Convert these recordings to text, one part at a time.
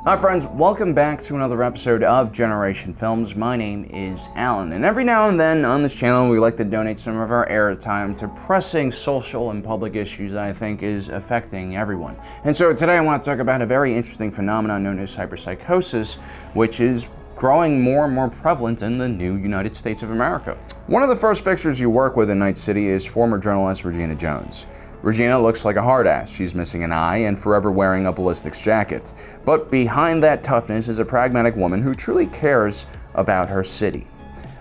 Hi friends, welcome back to another episode of Generation Films. My name is Alan, and every now and then on this channel we like to donate some of our airtime to pressing social and public issues I think is affecting everyone. And so today I want to talk about a very interesting phenomenon known as cyberpsychosis, which is growing more and more prevalent in the new United States of America. One of the first fixtures you work with in Night City is former journalist Regina Jones. Regina looks like a hard ass. She's missing an eye and forever wearing a ballistics jacket. But behind that toughness is a pragmatic woman who truly cares about her city.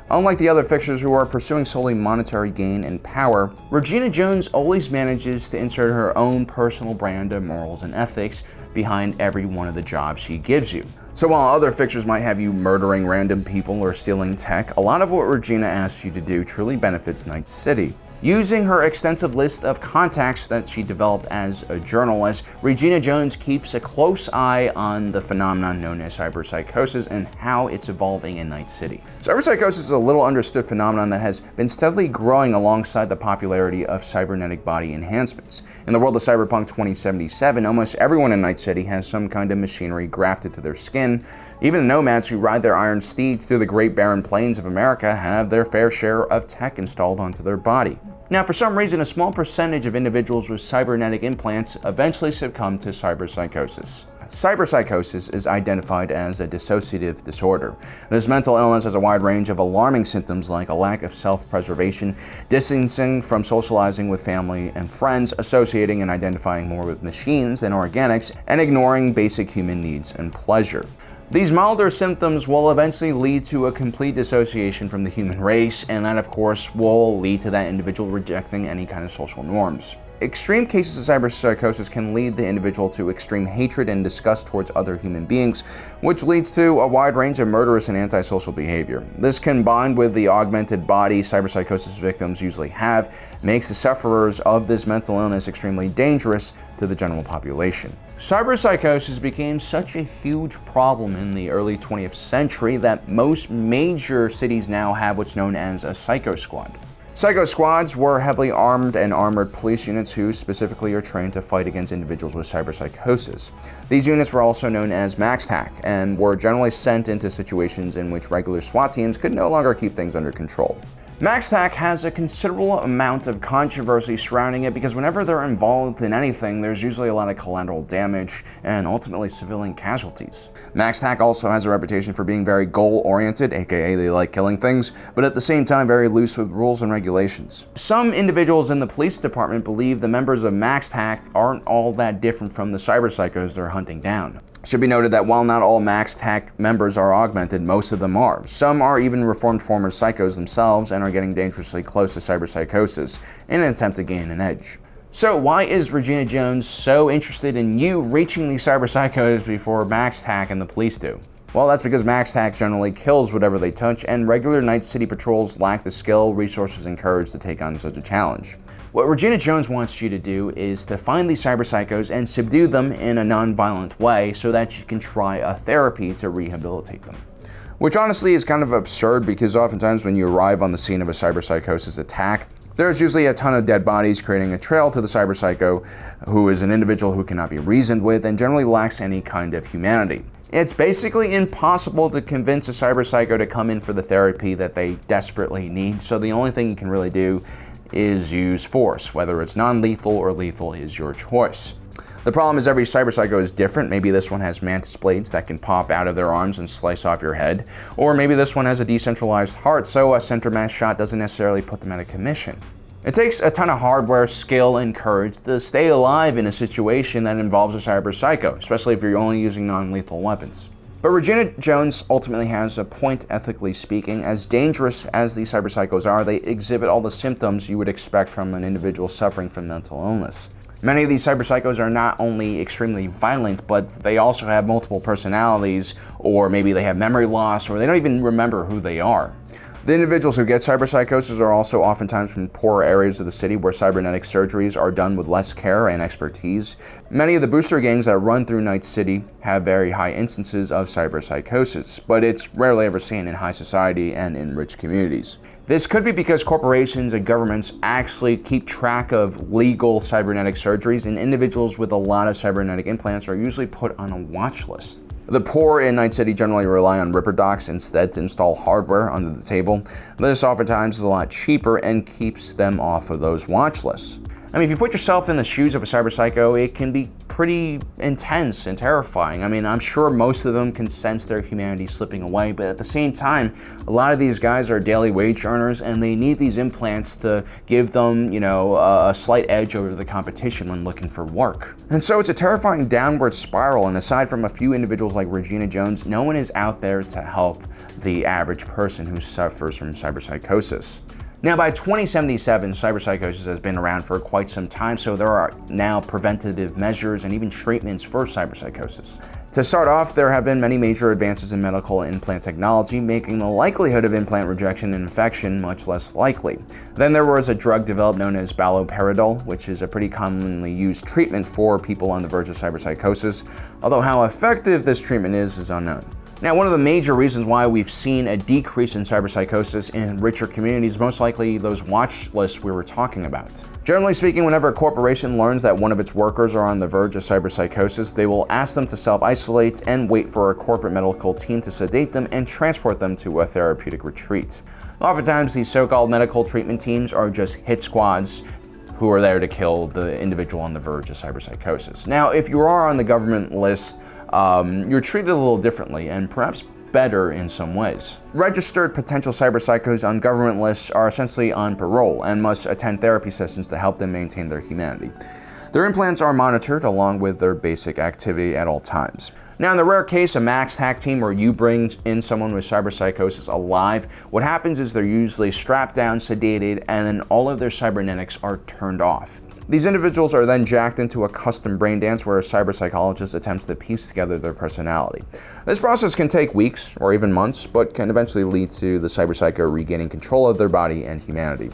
Unlike the other fixtures who are pursuing solely monetary gain and power, Regina Jones always manages to insert her own personal brand of morals and ethics behind every one of the jobs she gives you. So while other fixtures might have you murdering random people or stealing tech, a lot of what Regina asks you to do truly benefits Night City. Using her extensive list of contacts that she developed as a journalist, Regina Jones keeps a close eye on the phenomenon known as cyberpsychosis and how it's evolving in Night City. Cyberpsychosis is a little understood phenomenon that has been steadily growing alongside the popularity of cybernetic body enhancements. In the world of Cyberpunk 2077, almost everyone in Night City has some kind of machinery grafted to their skin. Even the nomads who ride their iron steeds through the great barren plains of America have their fair share of tech installed onto their body. Now, for some reason, a small percentage of individuals with cybernetic implants eventually succumb to cyberpsychosis. Cyberpsychosis is identified as a dissociative disorder. This mental illness has a wide range of alarming symptoms like a lack of self-preservation, distancing from socializing with family and friends, associating and identifying more with machines than organics, and ignoring basic human needs and pleasure. These milder symptoms will eventually lead to a complete dissociation from the human race, and that of course will lead to that individual rejecting any kind of social norms. Extreme cases of cyberpsychosis can lead the individual to extreme hatred and disgust towards other human beings, which leads to a wide range of murderous and antisocial behavior. This, combined with the augmented body cyberpsychosis victims usually have, makes the sufferers of this mental illness extremely dangerous to the general population. Cyberpsychosis became such a huge problem in the early 20th century that most major cities now have what's known as a psycho squad. Psycho squads were heavily armed and armored police units who specifically are trained to fight against individuals with cyberpsychosis. These units were also known as MAX-TAC and were generally sent into situations in which regular SWAT teams could no longer keep things under control. MAX-TAC has a considerable amount of controversy surrounding it because whenever they're involved in anything, there's usually a lot of collateral damage and ultimately civilian casualties. MAX-TAC also has a reputation for being very goal-oriented, aka they like killing things, but at the same time very loose with rules and regulations. Some individuals in the police department believe the members of MAX-TAC aren't all that different from the cyberpsychos they're hunting down. It should be noted that while not all MAX-TAC members are augmented, most of them are. Some are even reformed former psychos themselves and are getting dangerously close to cyberpsychosis in an attempt to gain an edge. So why is Regina Jones so interested in you reaching these cyberpsychos before MAX-TAC and the police do? Well, that's because MAX-TAC generally kills whatever they touch, and regular Night City patrols lack the skill, resources, and courage to take on such a challenge. What Regina Jones wants you to do is to find these cyberpsychos and subdue them in a non-violent way so that you can try a therapy to rehabilitate them. Which honestly is kind of absurd because oftentimes when you arrive on the scene of a cyberpsychosis attack, there's usually a ton of dead bodies creating a trail to the cyberpsycho, who is an individual who cannot be reasoned with and generally lacks any kind of humanity. It's basically impossible to convince a cyberpsycho to come in for the therapy that they desperately need, so the only thing you can really do is use force. Whether it's non-lethal or lethal is your choice. The problem is every cyberpsycho is different. Maybe this one has mantis blades that can pop out of their arms and slice off your head. Or maybe this one has a decentralized heart, so a center mass shot doesn't necessarily put them out of commission. It takes a ton of hardware, skill, and courage to stay alive in a situation that involves a cyberpsycho, especially if you're only using non-lethal weapons. But Regina Jones ultimately has a point, ethically speaking. As dangerous as these cyberpsychos are, they exhibit all the symptoms you would expect from an individual suffering from mental illness. Many of these cyberpsychos are not only extremely violent, but they also have multiple personalities, or maybe they have memory loss, or they don't even remember who they are. The individuals who get cyberpsychosis are also oftentimes from poorer areas of the city where cybernetic surgeries are done with less care and expertise. Many of the booster gangs that run through Night City have very high instances of cyberpsychosis, but it's rarely ever seen in high society and in rich communities. This could be because corporations and governments actually keep track of legal cybernetic surgeries, and individuals with a lot of cybernetic implants are usually put on a watch list. The poor in Night City generally rely on Ripper docs instead to install hardware under the table. This oftentimes is a lot cheaper and keeps them off of those watch lists. I mean, if you put yourself in the shoes of a cyberpsycho, it can be pretty intense and terrifying. I mean, I'm sure most of them can sense their humanity slipping away, but at the same time, a lot of these guys are daily wage earners and they need these implants to give them, a slight edge over the competition when looking for work. And so it's a terrifying downward spiral, and aside from a few individuals like Regina Jones, no one is out there to help the average person who suffers from cyberpsychosis. Now, by 2077, cyberpsychosis has been around for quite some time, so there are now preventative measures and even treatments for cyberpsychosis. To start off, there have been many major advances in medical implant technology, making the likelihood of implant rejection and infection much less likely. Then there was a drug developed known as baloperidol, which is a pretty commonly used treatment for people on the verge of cyberpsychosis, although how effective this treatment is unknown. Now, one of the major reasons why we've seen a decrease in cyberpsychosis in richer communities is most likely those watch lists we were talking about. Generally speaking, whenever a corporation learns that one of its workers are on the verge of cyberpsychosis, they will ask them to self-isolate and wait for a corporate medical team to sedate them and transport them to a therapeutic retreat. Oftentimes, these so-called medical treatment teams are just hit squads who are there to kill the individual on the verge of cyberpsychosis. Now, if you are on the government list, you're treated a little differently and perhaps better in some ways. Registered potential cyberpsychos on government lists are essentially on parole and must attend therapy sessions to help them maintain their humanity. Their implants are monitored along with their basic activity at all times. Now, in the rare case, a MAX-TAC team where you bring in someone with cyberpsychosis alive, what happens is they're usually strapped down, sedated, and then all of their cybernetics are turned off. These individuals are then jacked into a custom brain dance where a cyberpsychologist attempts to piece together their personality. This process can take weeks or even months, but can eventually lead to the cyberpsycho regaining control of their body and humanity.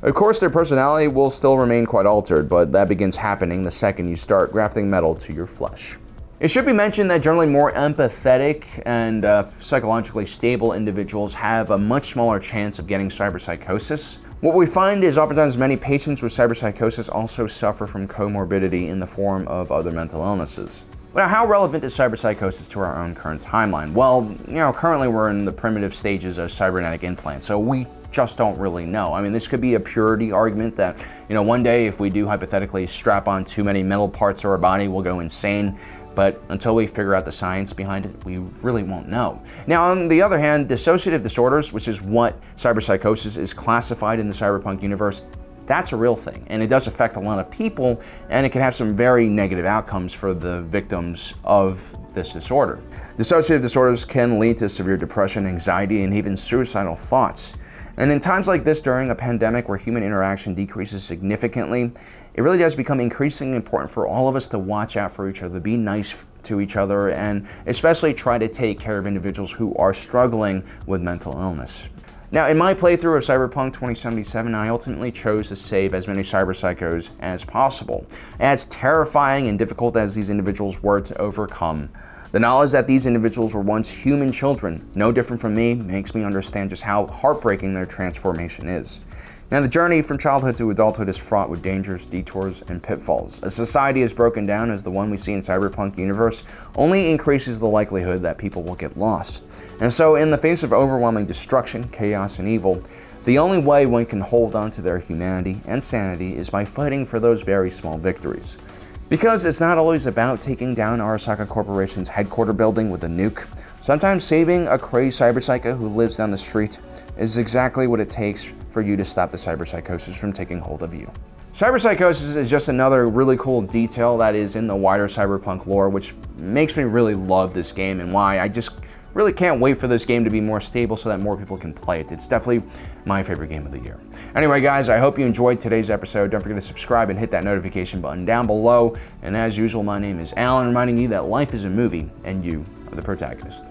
Of course, their personality will still remain quite altered, but that begins happening the second you start grafting metal to your flesh. It should be mentioned that generally more empathetic and psychologically stable individuals have a much smaller chance of getting cyberpsychosis. What we find is oftentimes many patients with cyberpsychosis also suffer from comorbidity in the form of other mental illnesses. Now, how relevant is cyberpsychosis to our own current timeline? Well, currently we're in the primitive stages of cybernetic implants, so we just don't really know. I mean, this could be a purity argument that, one day if we do hypothetically strap on too many metal parts of our body, we'll go insane. But until we figure out the science behind it, we really won't know. Now, on the other hand, dissociative disorders, which is what cyberpsychosis is classified in the cyberpunk universe, that's a real thing, and it does affect a lot of people, and it can have some very negative outcomes for the victims of this disorder. Dissociative disorders can lead to severe depression, anxiety, and even suicidal thoughts. And in times like this, during a pandemic where human interaction decreases significantly, it really does become increasingly important for all of us to watch out for each other, be nice to each other, and especially try to take care of individuals who are struggling with mental illness. Now, in my playthrough of Cyberpunk 2077, I ultimately chose to save as many cyberpsychos as possible. As terrifying and difficult as these individuals were to overcome, the knowledge that these individuals were once human children, no different from me, makes me understand just how heartbreaking their transformation is. Now, the journey from childhood to adulthood is fraught with dangers, detours, and pitfalls. A society as broken down as the one we see in Cyberpunk universe only increases the likelihood that people will get lost. And so, in the face of overwhelming destruction, chaos, and evil, the only way one can hold on to their humanity and sanity is by fighting for those very small victories. Because it's not always about taking down Arasaka Corporation's headquarters building with a nuke. Sometimes saving a crazed cyberpsycho who lives down the street is exactly what it takes for you to stop the cyberpsychosis from taking hold of you. Cyberpsychosis is just another really cool detail that is in the wider Cyberpunk lore, which makes me really love this game and why I just really can't wait for this game to be more stable so that more people can play it. It's definitely my favorite game of the year. Anyway, guys, I hope you enjoyed today's episode. Don't forget to subscribe and hit that notification button down below. And as usual, my name is Alan, reminding you that life is a movie and you are the protagonist.